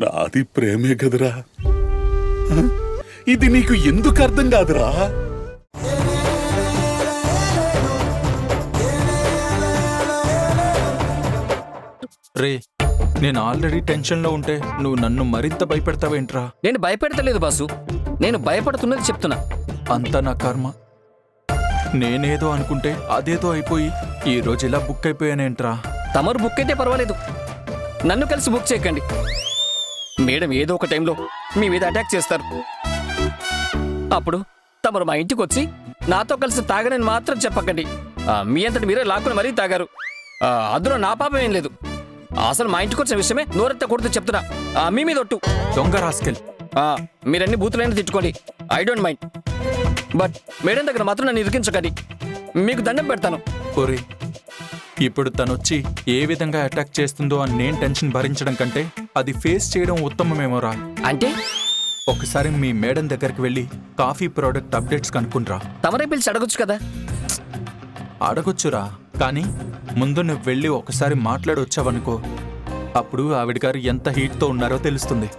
నాది ప్రేమే కదరా. ఇది నీకు ఎందుకు అర్థం కాదురా? రే, నేను ఆల్రెడీ టెన్షన్లో ఉంటే నువ్వు నన్ను మరింత భయపెడతావేంట్రా? నేను భయపెడతలేదు బాసు, నేను భయపడుతున్నది చెప్తున్నా. అంతా నా కర్మ. నేనేదో అనుకుంటే అదేదో అయిపోయి ఈ రోజు ఇలా బుక్ అయిపోయానేంట్రా? తమరు బుక్ అయితే పర్వాలేదు, నన్ను కలిసి బుక్ చేయకండి. మేడం ఏదో ఒక టైంలో మీ మీద అటాక్ చేస్తారు. అప్పుడు తమరు మా ఇంటికి వచ్చి నాతో కలిసి తాగనని మాత్రం చెప్పకండి. మీ అంతటి మీరే లాక్కుని మరీ తాగారు. అందులో నా పాపం ఏం లేదు. అసలు మా ఇంటికి వచ్చిన విషయమే నోరెత్తకూడదు చెప్తున్నా. మీ మీద ఒట్టు. దొంగ రాస్కెల్. మీరన్ని బూతులైనా తిట్టుకోండి, I don't mind. But madam దగ్గర మాత్రం నన్ను ఇరికించకండి, మీకు దండం పెడతాను. ఒరే, ఇప్పుడు తనొచ్చి ఏ విధంగా అటాక్ చేస్తుందో అని నేను టెన్షన్ భరించడం కంటే అది ఫేస్ చేయడం ఉత్తమమేమోరా. అంటే ఒకసారి మీ మేడం దగ్గరికి వెళ్ళి కాఫీ ప్రోడక్ట్ అప్డేట్స్ కనుక్కుంట్రా. తమరే పిలిచి అడగొచ్చు కదా. అడగొచ్చురా, కానీ ముందు నువ్వు వెళ్ళి ఒకసారి మాట్లాడొచ్చావనుకో, అప్పుడు ఆవిడ గారు ఎంత హీట్తో ఉన్నారో తెలుస్తుంది.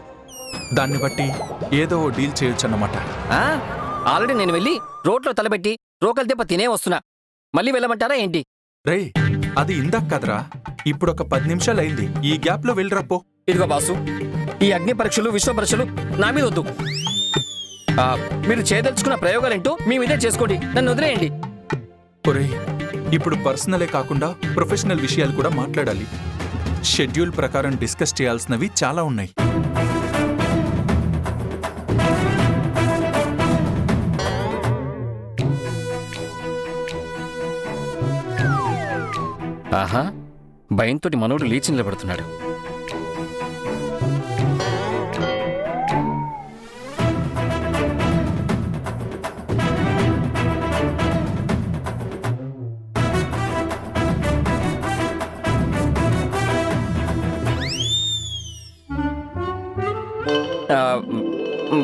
దాన్ని బట్టి ఏదో డీల్ చేయొచ్చు అన్నమాట. ఆల్రెడీ నేను వెళ్ళి రోడ్లో తలబెట్టి రోకల్ దెబ్బ తినే వస్తున్నా. మళ్ళీ వెళ్ళమంటారా ఏంటి? రే, అది ఇందాక కదరా, ఇప్పుడు ఒక 10 నిమిషాలు అయింది. ఈ గ్యాప్ లో వెళ్ళిరప్పో. ఇదిగో బాసు, ఈ అగ్ని పరీక్షలు విశ్వ పరీక్షలు నా మీద వద్దు. మీరు చేయదలుచుకున్న ప్రయోగాలేంటో మీ మీదే చేసుకోండి, నన్ను వదిలేయండి. ఒరే, ఇప్పుడు పర్సనలే కాకుండా ప్రొఫెషనల్ విషయాలు కూడా మాట్లాడాలి. షెడ్యూల్ ప్రకారం డిస్కస్ చేయాల్సినవి చాలా ఉన్నాయి. ఆహా, భయంతో మనోడు లేచి నిలబడుతున్నాడు.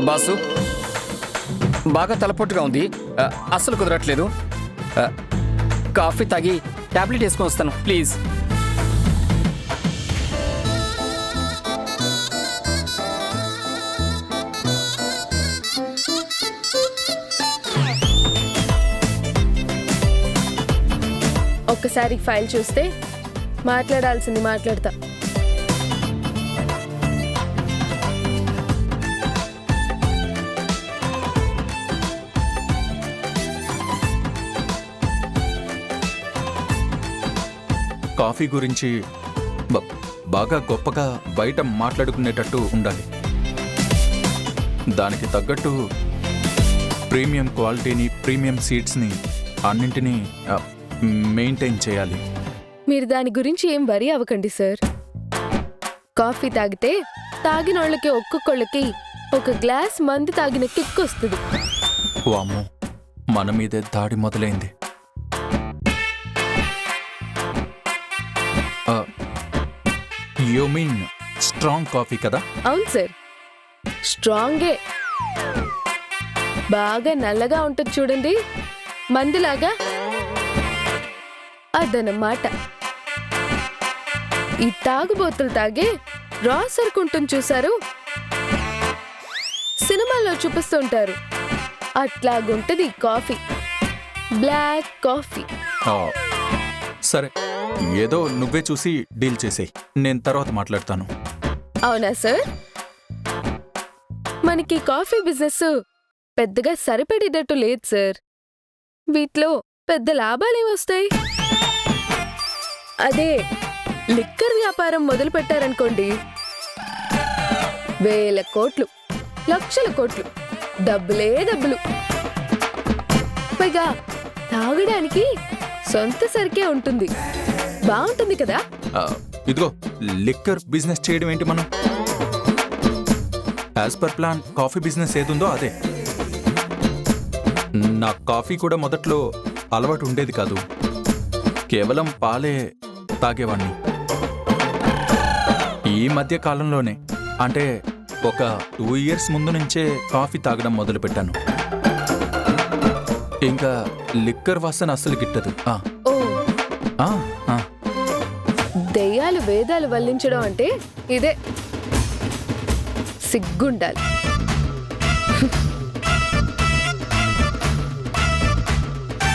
బాసు, బాగా తలపోటుగా ఉంది, అస్సలు కుదరట్లేదు. కాఫీ తాగి టాబ్లెట్ వేసుకొని వస్తాను ప్లీజ్. ఒక్కసారి ఫైల్ చూస్తే మాట్లాడాల్సింది మాట్లాడతా. కాఫీ గురించి బాగా గొప్పగా బయట మాట్లాడుకునేటట్టు ఉండాలి. దానికి తగ్గట్టు ప్రీమియం క్వాలిటీని, ప్రీమియం సీడ్స్ని అన్నింటినీ మెయింటైన్ చేయాలి. మీరు దాని గురించి ఏం వరీ అవ్వకండి సార్. కాఫీ తాగితే తాగినోళ్ళకి ఒక్కొక్కళ్ళకి ఒక గ్లాస్ మందు తాగిన కిక్ వస్తుంది. వామ్మో, మన మీదే దాడి మొదలైంది. యు మీన్ స్ట్రాంగ్ కాఫీ కదా? అవును సార్, స్ట్రాంగే. బాగా నల్లగా ఉంటుంది చూడండి, మందులాగా, అదన్నమాట. ఈ తాగుబోతులు తాగే రా సరుకుంటుంది చూసారు, సినిమాల్లో చూపిస్తుంటారు, అట్లాగుంటది కాఫీ, బ్లాక్ కాఫీ. సరే, ఏదో నువ్వే చూసి డీల్ చేసేయ్, నేను తర్వాత మాట్లాడతాను. అవునా సార్? మనకి కాఫీ బిజినెస్ పెద్దగా సరిపడేటట్టు లేదు సార్. వీటిలో పెద్ద లాభాలేమొస్తాయి? అదే లిక్కర్ వ్యాపారం మొదలు పెట్టారనుకోండి, వేల కోట్లు, లక్షల కోట్లు, డబ్బులే డబ్బులు. పైగా తాగడానికి సొంత సరికే ఉంటుంది. బాగుంటుంది కదా? ఇదిగో, లిక్కర్ బిజినెస్ చేయడం ఏంటి మనం? As per plan coffee business ఏదుందో అదే. నా కాఫీ కూడా మొదట్లో అలవాటు ఉండేది కాదు, కేవలం పాలే తాగేవాణ్ణి. ఈ మధ్య కాలంలోనే, అంటే ఒక 2 years ముందు నుంచే కాఫీ తాగడం మొదలుపెట్టాను. ఇంకా లిక్కర్ వాసన అస్సలు గిట్టదు. దెయ్యాలు వేదాలు వల్లించడం అంటే ఇదే. సిగ్గుండాలి.